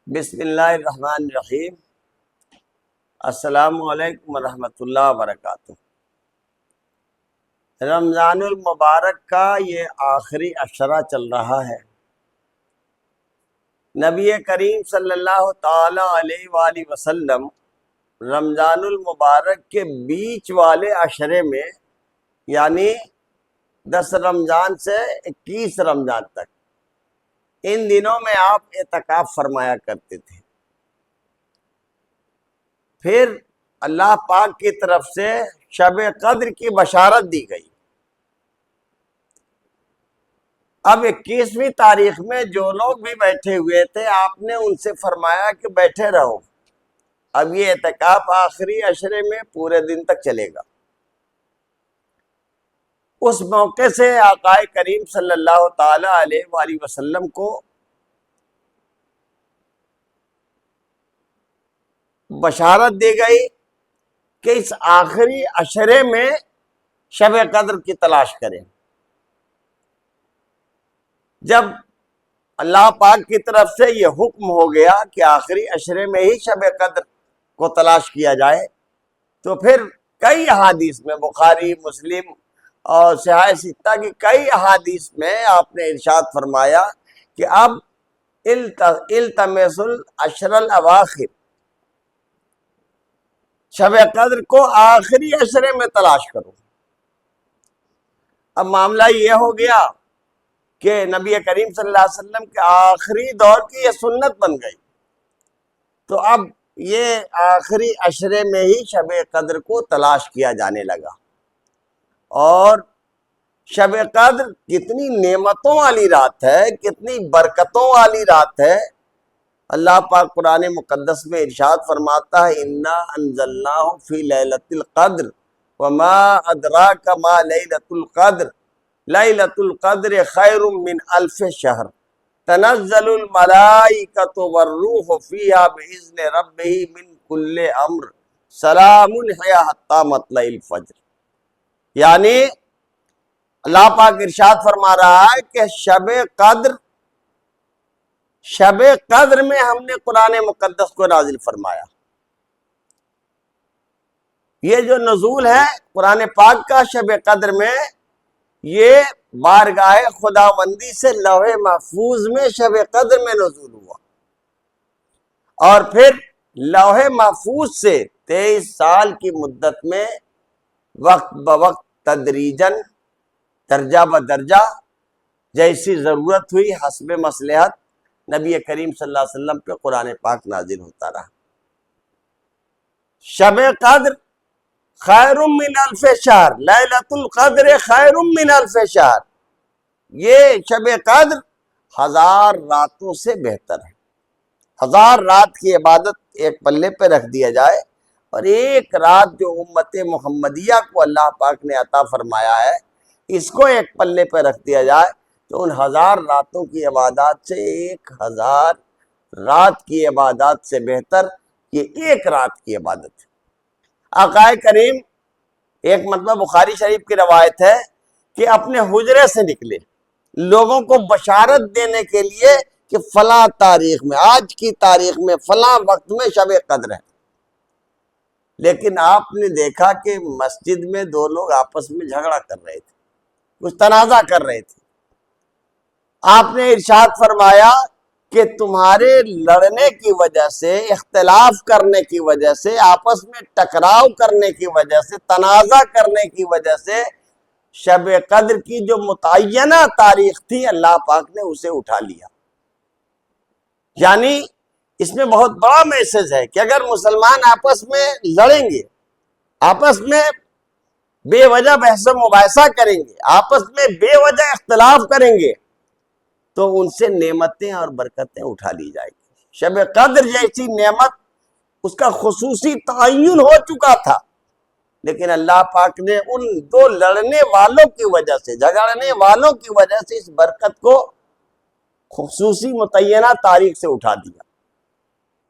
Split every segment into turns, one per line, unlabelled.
بسم اللہ الرحمن الرحیم۔ السلام علیکم ورحمۃ اللہ وبرکاتہ۔ رمضان المبارک کا یہ آخری عشرہ چل رہا ہے۔ نبی کریم صلی اللہ تعالی علیہ وآلہ وسلم رمضان المبارک کے بیچ والے عشرے میں، یعنی 10 رمضان سے 21 رمضان تک، ان دنوں میں آپ اعتکاف فرمایا کرتے تھے۔ پھر اللہ پاک کی طرف سے شب قدر کی بشارت دی گئی۔ اب 21ویں تاریخ میں جو لوگ بھی بیٹھے ہوئے تھے، آپ نے ان سے فرمایا کہ بیٹھے رہو، اب یہ اعتکاف آخری عشرے میں پورے دن تک چلے گا۔ اس موقع سے آقا کریم صلی اللہ تعالی علیہ وآلہ وسلم کو بشارت دی گئی کہ اس آخری عشرے میں شب قدر کی تلاش کریں۔ جب اللہ پاک کی طرف سے یہ حکم ہو گیا کہ آخری عشرے میں ہی شب قدر کو تلاش کیا جائے، تو پھر کئی احادیث میں، بخاری، مسلم اور صحاح ستہ کی کئی احادیث میں آپ نے ارشاد فرمایا کہ اب التمس العشر الاواخر، شب قدر کو آخری عشرے میں تلاش کرو۔ اب معاملہ یہ ہو گیا کہ نبی کریم صلی اللہ علیہ وسلم کے آخری دور کی یہ سنت بن گئی، تو اب یہ آخری عشرے میں ہی شب قدر کو تلاش کیا جانے لگا۔ اور شب قدر کتنی نعمتوں والی رات ہے، کتنی برکتوں والی رات ہے۔ اللہ پاک قرآن مقدس میں ارشاد فرماتا ہے انا انزلناہ فی لیلۃ القدر وما ادراک ما لیلۃ القدر لیلۃ القدر خیر من الف شہر تنزل الملائکۃ والروح فیہا باذن ربہم من کل امر سلام ہی حتی مطلع الفجر۔ یعنی اللہ پاک ارشاد فرما رہا ہے کہ شب قدر میں ہم نے قرآن مقدس کو نازل فرمایا۔ یہ جو نزول ہے قرآن پاک کا شب قدر میں، یہ بارگاہ خداوندی سے لوح محفوظ میں شب قدر میں نزول ہوا، اور پھر لوح محفوظ سے 23 سال کی مدت میں وقت بوقت تدریجاً، درجہ بدرجہ، جیسی ضرورت ہوئی حسب مصلحت، نبی کریم صلی اللہ علیہ وسلم پہ قرآن پاک نازل ہوتا رہا۔ شب قدر خیر من الف شہر، لیلۃ القدر خیر من الف شہر، یہ شب قدر 1000 راتوں سے بہتر ہے۔ 1000 رات کی عبادت ایک پلے پہ رکھ دیا جائے، اور ایک رات جو امت محمدیہ کو اللہ پاک نے عطا فرمایا ہے، اس کو ایک پلے پہ رکھ دیا جائے، تو ان 1000 راتوں کی عبادات سے 1000 رات کی عبادات سے بہتر یہ ایک رات کی عبادت ہے۔ آقا کریم، ایک مرتبہ بخاری شریف کی روایت ہے کہ اپنے حجرے سے نکلے لوگوں کو بشارت دینے کے لیے کہ فلاں تاریخ میں، آج کی تاریخ میں، فلاں وقت میں شب قدر ہے، لیکن آپ نے دیکھا کہ مسجد میں 2 لوگ آپس میں جھگڑا کر رہے تھے، کچھ تنازع کر رہے تھے۔ آپ نے ارشاد فرمایا کہ تمہارے لڑنے کی وجہ سے، اختلاف کرنے کی وجہ سے، آپس میں ٹکراؤ کرنے کی وجہ سے، تنازع کرنے کی وجہ سے شب قدر کی جو متعینہ تاریخ تھی، اللہ پاک نے اسے اٹھا لیا۔ یعنی اس میں بہت بڑا میسج ہے کہ اگر مسلمان آپس میں لڑیں گے، آپس میں بے وجہ بحث و مباحثہ کریں گے، آپس میں بے وجہ اختلاف کریں گے، تو ان سے نعمتیں اور برکتیں اٹھا لی جائیں گی۔ شب قدر جیسی نعمت، اس کا خصوصی تعین ہو چکا تھا، لیکن اللہ پاک نے ان 2 لڑنے والوں کی وجہ سے، جھگڑنے والوں کی وجہ سے اس برکت کو خصوصی متعینہ تاریخ سے اٹھا دیا۔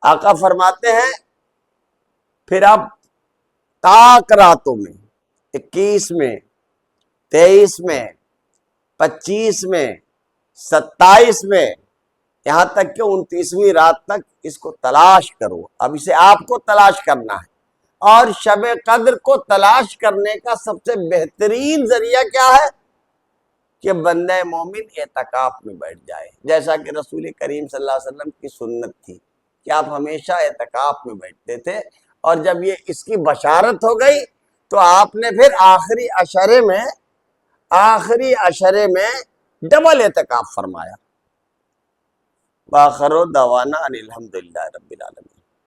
آقا فرماتے ہیں پھر اب تاک راتوں میں، 21 میں، 23 میں، 25 میں، 27 میں، یہاں تک کہ 29ویں رات تک اس کو تلاش کرو. اب اسے آپ کو تلاش کرنا ہے. اور شب قدر کو تلاش کرنے کا سب سے بہترین ذریعہ کیا ہے؟ کہ بندہ مومن اعتکاف میں بیٹھ جائے، جیسا کہ رسول کریم صلی اللہ علیہ وسلم کی سنت تھی کہ آپ ہمیشہ اعتکاف میں بیٹھتے تھے. اور جب یہ اس کی بشارت ہو گئی تو آپ نے پھر آخری عشرے میں ڈبل اعتکاف فرمایا. وآخر دعوانا ان الحمدللہ رب العالمین.